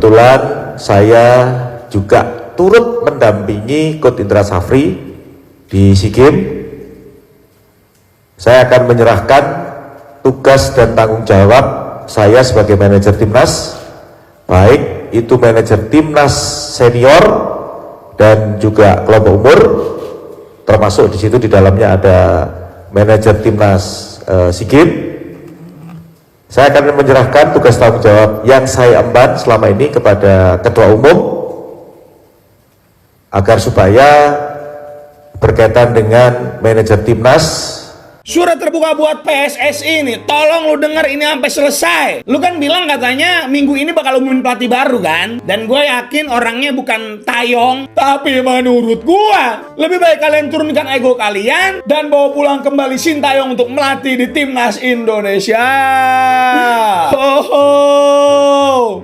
Kebetulan saya juga turut mendampingi Coach Indra Safri di SEA Games. Saya akan menyerahkan tugas dan tanggung jawab saya sebagai manajer timnas, baik itu manajer timnas senior dan juga kelompok umur, termasuk di situ di dalamnya ada manajer timnas SEA Games. Saya akan menyerahkan tugas tanggung jawab yang saya emban selama ini kepada ketua umum agar supaya berkaitan dengan manajer timnas. Surat terbuka buat PSSI nih, tolong lu denger ini sampai selesai. Lu kan bilang katanya minggu ini bakal umumin pelatih baru kan? Dan gue yakin orangnya bukan Tayong. Tapi menurut gue, lebih baik kalian turunkan ego kalian dan bawa pulang kembali Sintayong untuk melatih di timnas Indonesia.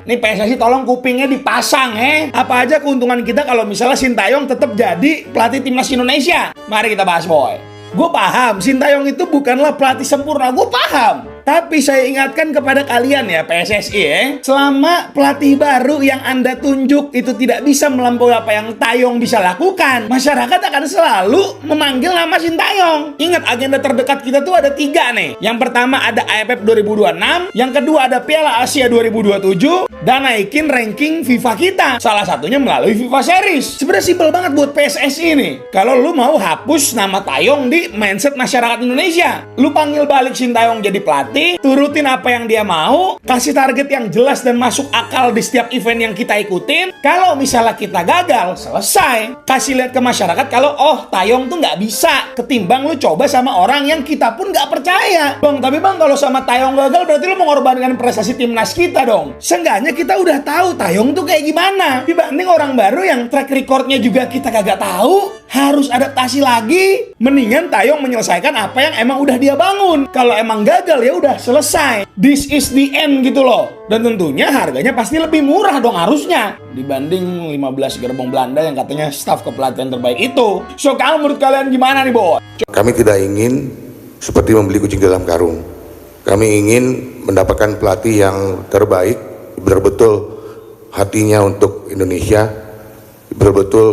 Nih PSSI tolong kupingnya dipasang Apa aja keuntungan kita kalau misalnya Sintayong tetap jadi pelatih timnas Indonesia? Mari kita bahas, boy. Gue paham, Sintayong itu bukanlah pelatih sempurna, gue paham. Tapi saya ingatkan kepada kalian ya PSSI selama pelatih baru yang Anda tunjuk itu tidak bisa melampaui apa yang Tayong bisa lakukan, masyarakat akan selalu memanggil nama Sintayong. Ingat, agenda terdekat kita tuh ada 3 nih. Yang pertama ada AFF 2026, yang kedua ada Piala Asia 2027, dan naikin ranking FIFA kita. Salah satunya melalui FIFA Series. Sebenarnya simpel banget buat PSSI nih. Kalau lu mau hapus nama Tayong di mindset masyarakat Indonesia, lu panggil balik Sintayong jadi pelatih, turutin apa yang dia mau, kasih target yang jelas dan masuk akal di setiap event yang kita ikutin. Kalau misalnya kita gagal, selesai. Kasih lihat ke masyarakat kalau Tayong tuh nggak bisa, ketimbang lu coba sama orang yang kita pun nggak percaya. Bang, tapi bang kalau sama Tayong gagal berarti lu mengorbankan prestasi timnas kita dong. Seenggaknya kita udah tahu Tayong tuh kayak gimana, dibanding orang baru yang track recordnya juga kita kagak tahu, harus adaptasi lagi. Mendingan Tayong menyelesaikan apa yang emang udah dia bangun. Kalau emang gagal ya udah selesai. This is the end gitu loh. Dan tentunya harganya pasti lebih murah dong harusnya dibanding 15 gerbong Belanda yang katanya staf kepelatihan terbaik itu. So, kalau menurut kalian gimana nih, Bo? Kami tidak ingin seperti membeli kucing dalam karung. Kami ingin mendapatkan pelatih yang terbaik, betul-betul hatinya untuk Indonesia, betul-betul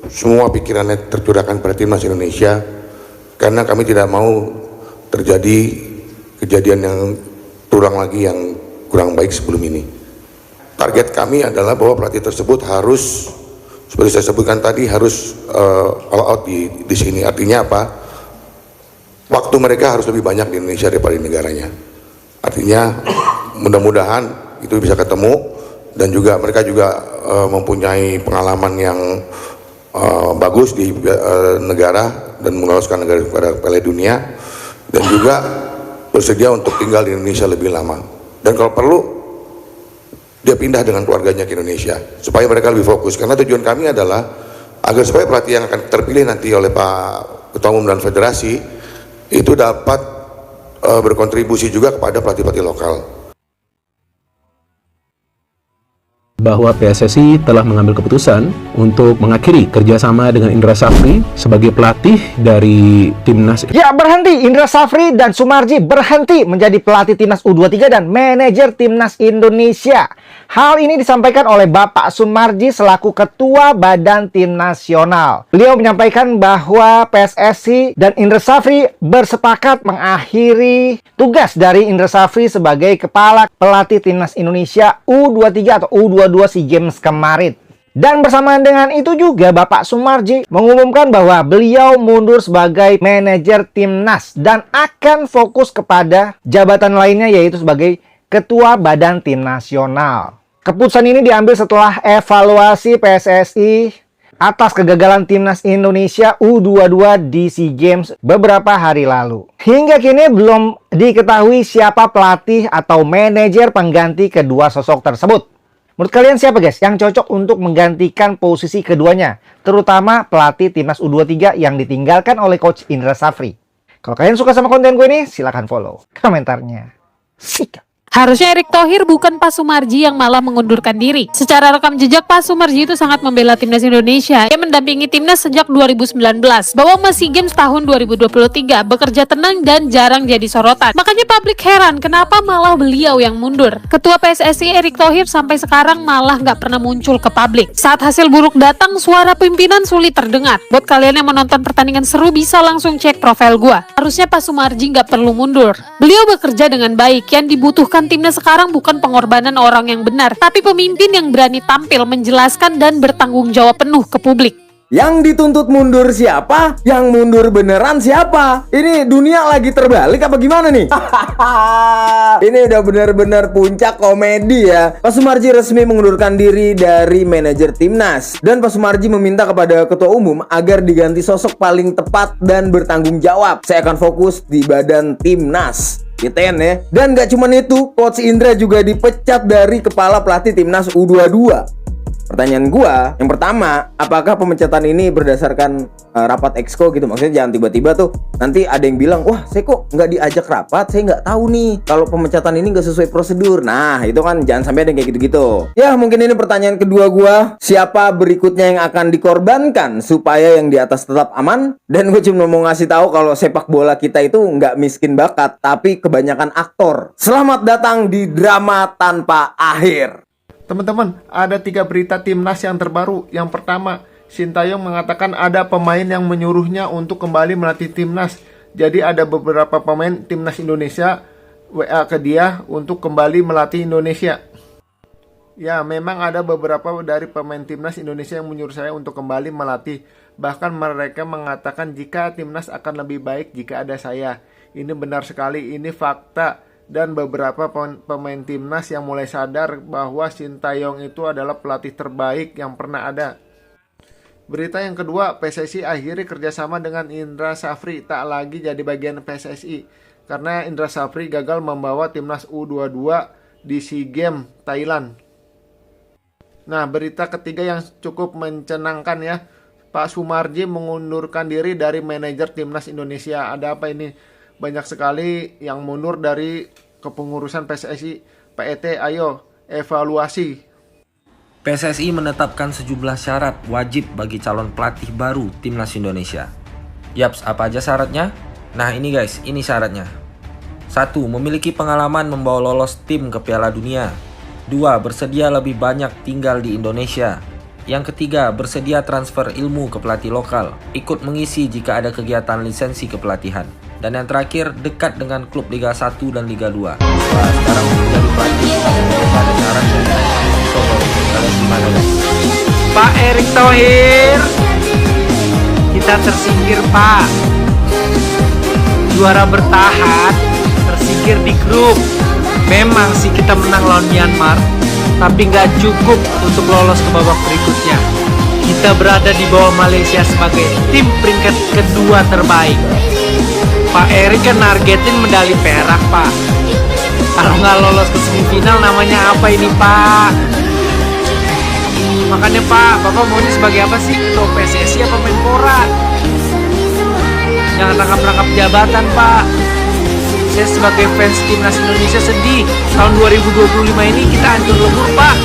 semua pikirannya tercurahkan pada timnas Indonesia, karena kami tidak mau terjadi kejadian yang terulang lagi yang kurang baik sebelum ini. Target kami adalah bahwa pelatih tersebut harus, seperti saya sebutkan tadi, harus all out di sini. Artinya apa? Waktu mereka harus lebih banyak di Indonesia daripada di negaranya. Artinya mudah-mudahan itu bisa ketemu, dan juga mereka juga mempunyai pengalaman yang bagus di negara dan meloloskan negara pada Piala Dunia, dan juga bersedia untuk tinggal di Indonesia lebih lama, dan kalau perlu dia pindah dengan keluarganya ke Indonesia supaya mereka lebih fokus. Karena tujuan kami adalah agar supaya pelatih yang akan terpilih nanti oleh Pak Ketua Umum dan Federasi itu dapat berkontribusi juga kepada pelatih-pelatih lokal. Bahwa PSSI telah mengambil keputusan untuk mengakhiri kerjasama dengan Indra Safri sebagai pelatih dari timnas. Ya, berhenti. Indra Safri dan Sumarji berhenti menjadi pelatih timnas U23 dan manajer timnas Indonesia. Hal ini disampaikan oleh Bapak Sumarji selaku Ketua Badan Tim Nasional. Beliau menyampaikan bahwa PSSI dan Indra Safri bersepakat mengakhiri tugas dari Indra Safri sebagai Kepala Pelatih Timnas Indonesia U23 atau U22 SEA Games kemarin. Dan bersamaan dengan itu juga Bapak Sumarji mengumumkan bahwa beliau mundur sebagai manajer timnas dan akan fokus kepada jabatan lainnya, yaitu sebagai Ketua Badan Tim Nasional. Keputusan ini diambil setelah evaluasi PSSI atas kegagalan timnas Indonesia U22 di SEA Games beberapa hari lalu. Hingga kini belum diketahui siapa pelatih atau manajer pengganti kedua sosok tersebut. Menurut kalian siapa guys yang cocok untuk menggantikan posisi keduanya? Terutama pelatih timnas U23 yang ditinggalkan oleh Coach Indra Safri. Kalau kalian suka sama konten gue ini, silahkan follow. Komentarnya sikat. Harusnya Erick Thohir bukan Pak Sumarji yang malah mengundurkan diri. Secara rekam jejak, Pak Sumarji itu sangat membela timnas Indonesia. Ia mendampingi timnas sejak 2019. Bawa SEA Games tahun 2023, bekerja tenang dan jarang jadi sorotan. Makanya publik heran kenapa malah beliau yang mundur. Ketua PSSI Erick Thohir sampai sekarang malah nggak pernah muncul ke publik. Saat hasil buruk datang, suara pimpinan sulit terdengar. Buat kalian yang menonton pertandingan seru bisa langsung cek profil gua. Harusnya Pak Sumarji nggak perlu mundur. Beliau bekerja dengan baik. Yang dibutuhkan timnas sekarang bukan pengorbanan orang yang benar, tapi pemimpin yang berani tampil, menjelaskan dan bertanggung jawab penuh ke publik. Yang dituntut mundur siapa? Yang mundur beneran siapa? Ini dunia lagi terbalik apa gimana nih? Ini udah bener-bener puncak komedi ya. Pak Sumarji resmi mengundurkan diri dari manajer timnas. Dan Pak Sumarji meminta kepada ketua umum agar diganti sosok paling tepat dan bertanggung jawab. Saya akan fokus di badan timnas. Gituin ya. Dan gak cuman itu, Coach Indra juga dipecat dari kepala pelatih timnas U22. Pertanyaan gua, yang pertama, apakah pemecatan ini berdasarkan rapat exco gitu? Maksudnya jangan tiba-tiba tuh nanti ada yang bilang, wah saya kok nggak diajak rapat, saya nggak tahu nih kalau pemecatan ini nggak sesuai prosedur. Nah itu kan jangan sampai ada yang kayak gitu-gitu. Ya mungkin ini pertanyaan kedua gua, siapa berikutnya yang akan dikorbankan supaya yang di atas tetap aman? Dan gue cuma mau ngasih tahu kalau sepak bola kita itu nggak miskin bakat, tapi kebanyakan aktor. Selamat datang di drama tanpa akhir. Teman-teman, ada 3 berita timnas yang terbaru. Yang pertama, Sintayong mengatakan ada pemain yang menyuruhnya untuk kembali melatih timnas. Jadi ada beberapa pemain timnas Indonesia WA ke dia untuk kembali melatih Indonesia. Ya, memang ada beberapa dari pemain timnas Indonesia yang menyuruh saya untuk kembali melatih. Bahkan mereka mengatakan jika timnas akan lebih baik jika ada saya. Ini benar sekali, ini fakta. Dan beberapa pemain timnas yang mulai sadar bahwa Sintayong itu adalah pelatih terbaik yang pernah ada. Berita yang kedua, PSSI akhiri kerjasama dengan Indra Safri, tak lagi jadi bagian PSSI. Karena Indra Safri gagal membawa timnas U22 di SEA Games Thailand. Nah, berita ketiga yang cukup mencenangkan ya. Pak Sumarji mengundurkan diri dari manajer timnas Indonesia. Ada apa ini? Banyak sekali yang mundur dari kepengurusan PSSI. PET, ayo evaluasi. PSSI menetapkan sejumlah syarat wajib bagi calon pelatih baru timnas Indonesia. Yaps, apa aja syaratnya? Nah ini guys, ini syaratnya. 1. Memiliki pengalaman membawa lolos tim ke Piala Dunia. 2. Bersedia lebih banyak tinggal di Indonesia. Yang ketiga, bersedia transfer ilmu ke pelatih lokal, ikut mengisi jika ada kegiatan lisensi kepelatihan. Dan yang terakhir, dekat dengan klub Liga 1 dan Liga 2. Wah, sekarang menjadi pelatih ada syarat dan coba kalian gimana guys? Pak Erick Thohir, kita tersingkir Pak. Juara bertahan, tersingkir di grup. Memang sih kita menang lawan Myanmar, tapi nggak cukup untuk lolos ke babak berikutnya. Kita berada di bawah Malaysia sebagai tim peringkat kedua terbaik. Pak Erick kan nargetin medali perak Pak. Kalau nggak lolos ke semifinal namanya apa ini Pak? Makanya Pak, Bapak maunya sebagai apa sih? Ketua PSSI apa Menpora? Jangan rangkap-rangkap jabatan Pak. Saya sebagai fans timnas Indonesia sedih. Tahun 2025 ini kita hancur lebur Pak.